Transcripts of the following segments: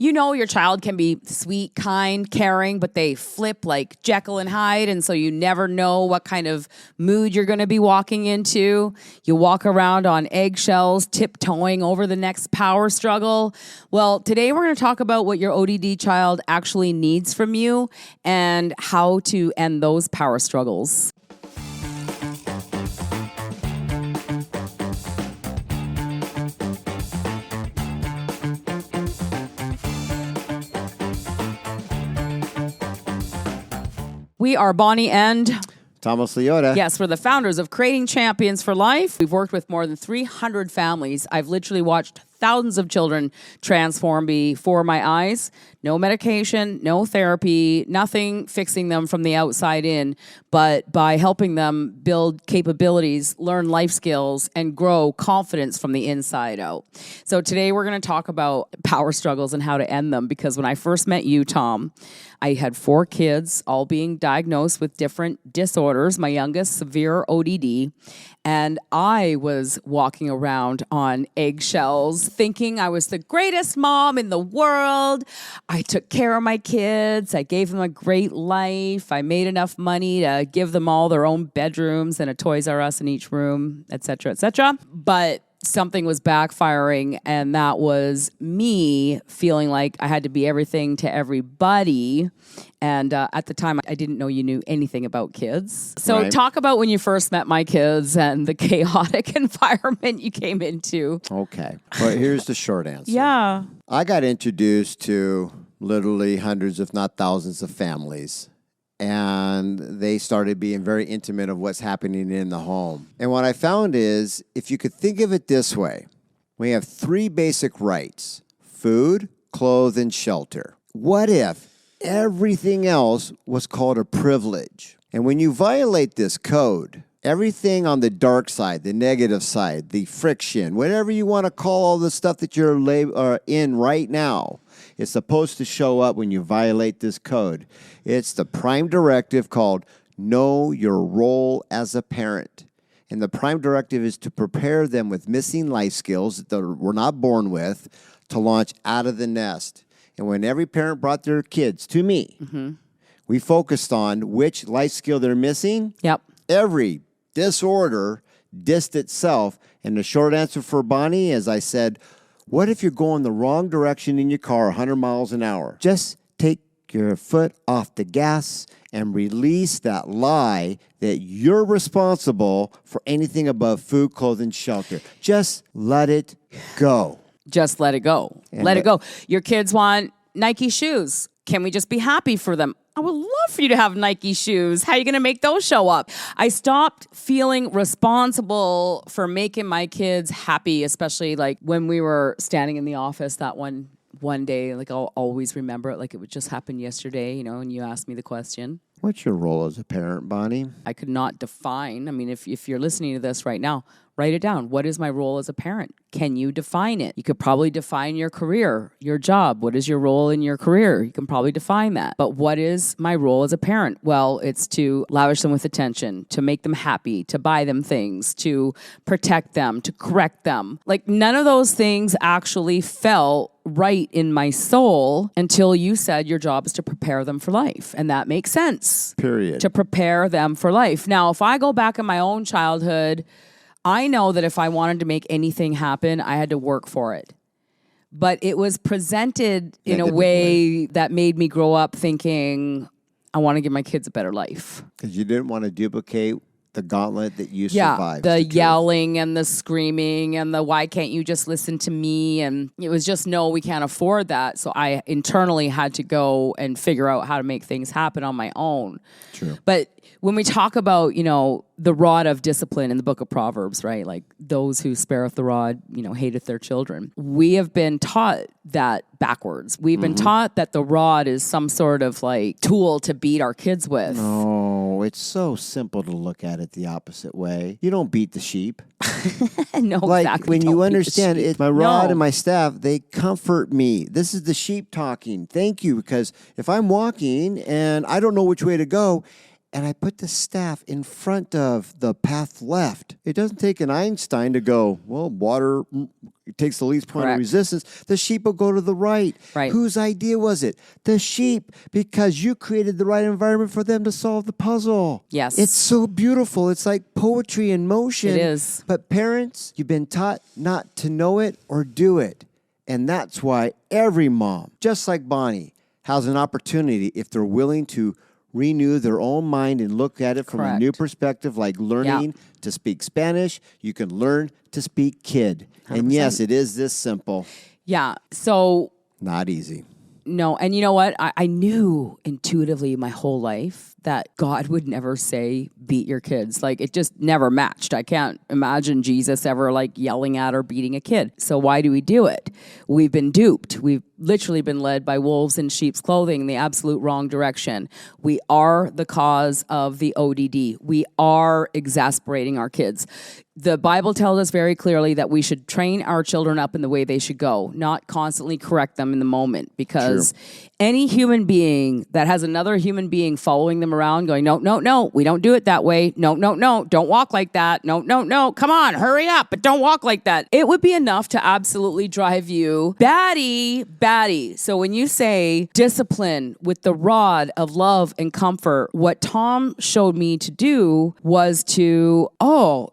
You know your child can be sweet, kind, caring, but they flip like Jekyll and Hyde, and so you never know what kind of mood you're going to be walking into. You walk around on eggshells, tiptoeing over the next power struggle. Well, today we're going to talk about what your ODD child actually needs from you and how to end those power struggles. We are Bonnie and Thomas Liotta. Yes, we're the founders of Creating Champions for Life. We've worked with more than 300 families. I've literally watched thousands of children transform before my eyes. No medication, no therapy, nothing fixing them from the outside in, but by helping them build capabilities, learn life skills, and grow confidence from the inside out. So today we're going to talk about power struggles and how to end them, because when I first met you, Tom, I had 4 kids, all being diagnosed with different disorders. My youngest, severe ODD. And I was walking around on eggshells, thinking I was the greatest mom in the world. I took care of my kids. I gave them a great life. I made enough money to give them all their own bedrooms and a Toys R Us in each room, et cetera, et cetera. But something was backfiring, and that was me feeling like I had to be everything to everybody. And at the time, I didn't know you knew anything about kids. So Right. Talk about when you first met my kids and the chaotic environment you came into. Okay. Well, here's the short answer. Yeah. I got introduced to literally hundreds, if not thousands, of families. And they started being very intimate of what's happening in the home. And what I found is, if you could think of it this way, we have 3 basic rights: food, clothes, and shelter. What if everything else was called a privilege? And when you violate this code, everything on the dark side, the negative side, the friction, whatever you want to call all the stuff that you're in right now, it's supposed to show up when you violate this code. It's the prime directive called Know Your Role as a Parent. And the prime directive is to prepare them with missing life skills that we're not born with to launch out of the nest. And when every parent brought their kids to me, we focused on which life skill they're missing. Yep. Every disorder dissed itself. And the short answer for Bonnie is, I said, what if you're going the wrong direction in your car 100 miles an hour? Just take your foot off the gas and release that lie that you're responsible for anything above food, clothing, shelter. Just let it go. Just let it go. Let it go. Your kids want Nike shoes. Can we just be happy for them? I would love for you to have Nike shoes. How are you going to make those show up? I stopped feeling responsible for making my kids happy, especially like when we were standing in the office that one day. Like, I'll always remember it like it would just happen yesterday, you know, and you asked me the question. What's your role as a parent, Bonnie? I could not define. I mean, if you're listening to this right now, write it down. What is my role as a parent? Can you define it? You could probably define your career, your job. What is your role in your career? You can probably define that. But what is my role as a parent? Well, it's to lavish them with attention, to make them happy, to buy them things, to protect them, to correct them. Like, none of those things actually felt right in my soul until you said your job is to prepare them for life. And that makes sense. Period. To prepare them for life. Now, if I go back in my own childhood, I know that if I wanted to make anything happen, I had to work for it. But it was presented in a way that made me grow up thinking, I want to give my kids a better life. Because you didn't want to duplicate the gauntlet that you Yeah, survived. the yelling and the screaming and the why can't you just listen to me? And it was just, no, we can't afford that. So I internally had to go and figure out how to make things happen on my own. True. But when we talk about, you know, the rod of discipline in the book of Proverbs, right? Like, those who spareth the rod, you know, hateth their children. We have been taught that backwards. We've been taught that the rod is some sort of like tool to beat our kids with. Oh, it's so simple to look at it the opposite way. You don't beat the sheep. No, Like, exactly. when Don't you beat the understand sheep. it, my rod No. and my staff, they comfort me. This is the sheep talking. Thank you. Because if I'm walking and I don't know which way to go, and I put the staff in front of the path left. It doesn't take an Einstein to go, well, water takes the least point of resistance. The sheep will go to the right. Whose idea was it? The sheep, because you created the right environment for them to solve the puzzle. Yes. It's so beautiful. It's like poetry in motion. It is. But parents, you've been taught not to know it or do it. And that's why every mom, just like Bonnie, has an opportunity if they're willing to renew their own mind and look at it from a new perspective, like learning to speak Spanish. You can learn to speak kid. 100%. And yes, it is this simple. Yeah. So not easy. No. And you know what? I knew intuitively my whole life that God would never say, beat your kids. Like, it just never matched. I can't imagine Jesus ever like yelling at or beating a kid. So why do we do it? We've been duped. We've literally been led by wolves in sheep's clothing in the absolute wrong direction. We are the cause of the ODD. We are exasperating our kids. The Bible tells us very clearly that we should train our children up in the way they should go, not constantly correct them in the moment, because any human being that has another human being following them around going, no, no, no, we don't do it that way. No, no, no, don't walk like that. No, no, no, come on, hurry up, but don't walk like that. It would be enough to absolutely drive you batty. So when you say discipline with the rod of love and comfort, what Tom showed me to do was to,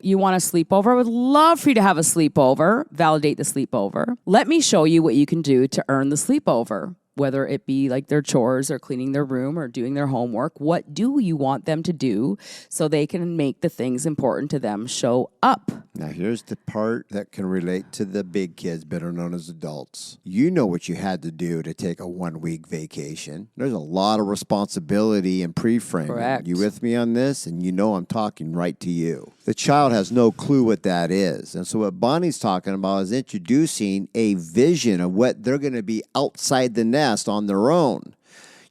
you want a sleepover? I would love for you to have a sleepover. Validate the sleepover. Let me show you what you can do to earn the sleepover. Whether it be like their chores or cleaning their room or doing their homework, what do you want them to do so they can make the things important to them show up? Now, here's the part that can relate to the big kids, better known as adults. You know what you had to do to take a 1-week vacation. There's a lot of responsibility and pre-framing. Correct. You with me on this? And you know I'm talking right to you. The child has no clue what that is. And so what Bonnie's talking about is introducing a vision of what they're going to be outside the nest on their own.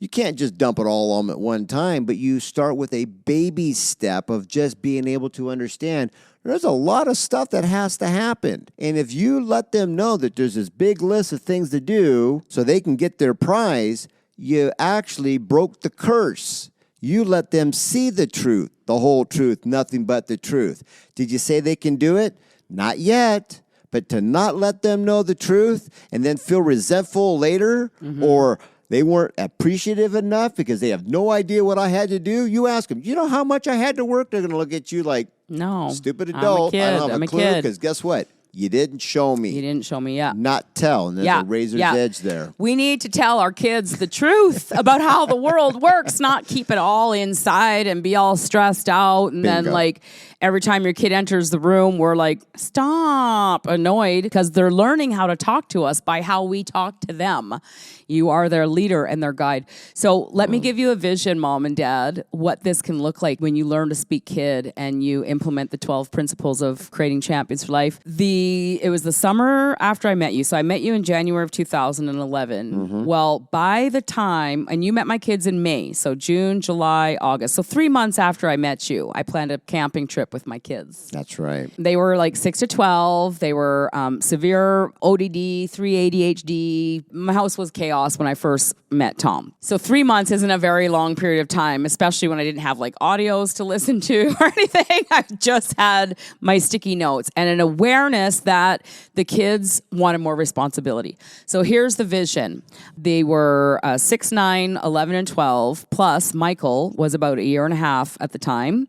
You can't just dump it all on them at one time, but you start with a baby step of just being able to understand there's a lot of stuff that has to happen. And if you let them know that there's this big list of things to do so they can get their prize, you actually broke the curse. You let them see the truth, the whole truth, nothing but the truth. Did you say they can do it? Not yet. But to not let them know the truth and then feel resentful later, or they weren't appreciative enough because they have no idea what I had to do, you ask them, you know how much I had to work? They're going to look at you like, no, stupid adult. I don't have a clue, because guess what? You didn't show me. You didn't show me, Not tell, and there's a razor's edge there. We need to tell our kids the truth about how the world works, not keep it all inside and be all stressed out. And then, like, every time your kid enters the room, we're like, stop, annoyed, because they're learning how to talk to us by how we talk to them. You are their leader and their guide. So let me give you a vision, Mom and Dad, what this can look like when you learn to speak kid and you implement the 12 principles of creating champions for life. It was the summer after I met you. So I met you in January of 2011. Well, by the time, and you met my kids in May, so June, July, August. So 3 months after I met you, I planned a camping trip with my kids. That's right. They were like 6 to 12. They were severe ODD, 3 ADHD. My house was chaos when I first met Tom. So 3 months isn't a very long period of time, especially when I didn't have like audios to listen to or anything. I just had my sticky notes and an awareness that the kids wanted more responsibility. So here's the vision. They were 6, 9, 11, and 12, plus Michael was about 1.5 years at the time.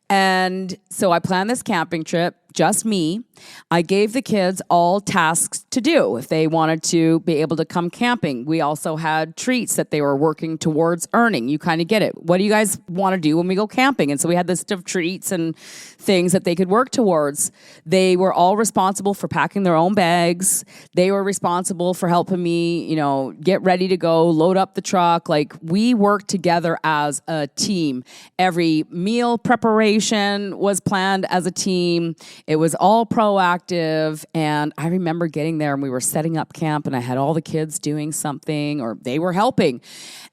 And so I planned this camping trip, just me. I gave the kids all tasks to do if they wanted to be able to come camping. We also had treats that they were working towards earning. You kind of get it. What do you guys want to do when we go camping? And so we had this list of treats and things that they could work towards. They were all responsible for packing their own bags. They were responsible for helping me, get ready to go, load up the truck. Like, we worked together as a team. Every meal preparation was planned as a team. It was all proactive, and I remember getting there and we were setting up camp and I had all the kids doing something or they were helping.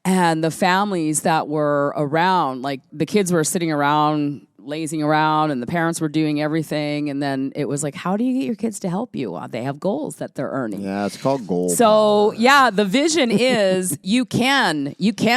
And the families that were around, like the kids were sitting around lazing around and the parents were doing everything. And then it was like, how do you get your kids to help you? They have goals that they're earning. Yeah, it's called goal So, power. yeah, the vision is you can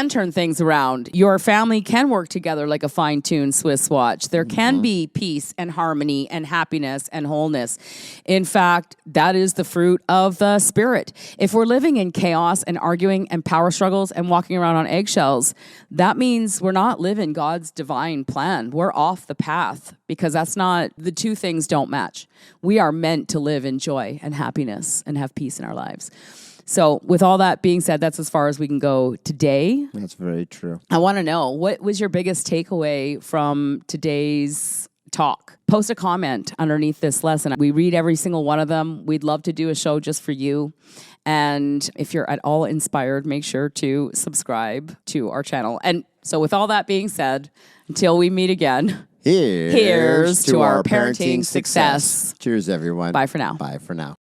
turn things around. Your family can work together like a fine-tuned Swiss watch. There can be peace and harmony and happiness and wholeness. In fact, that is the fruit of the Spirit. If we're living in chaos and arguing and power struggles and walking around on eggshells, that means we're not living God's divine plan. We're off the path because the two things don't match. We are meant to live in joy and happiness and have peace in our lives. So with all that being said, that's as far as we can go today. That's very true. I want to know, what was your biggest takeaway from today's talk? Post a comment underneath this lesson. We read every single one of them. We'd love to do a show just for you. And if you're at all inspired, make sure to subscribe to our channel. And so with all that being said, until we meet again, here's to our parenting success. Cheers, everyone. Bye for now. Bye for now.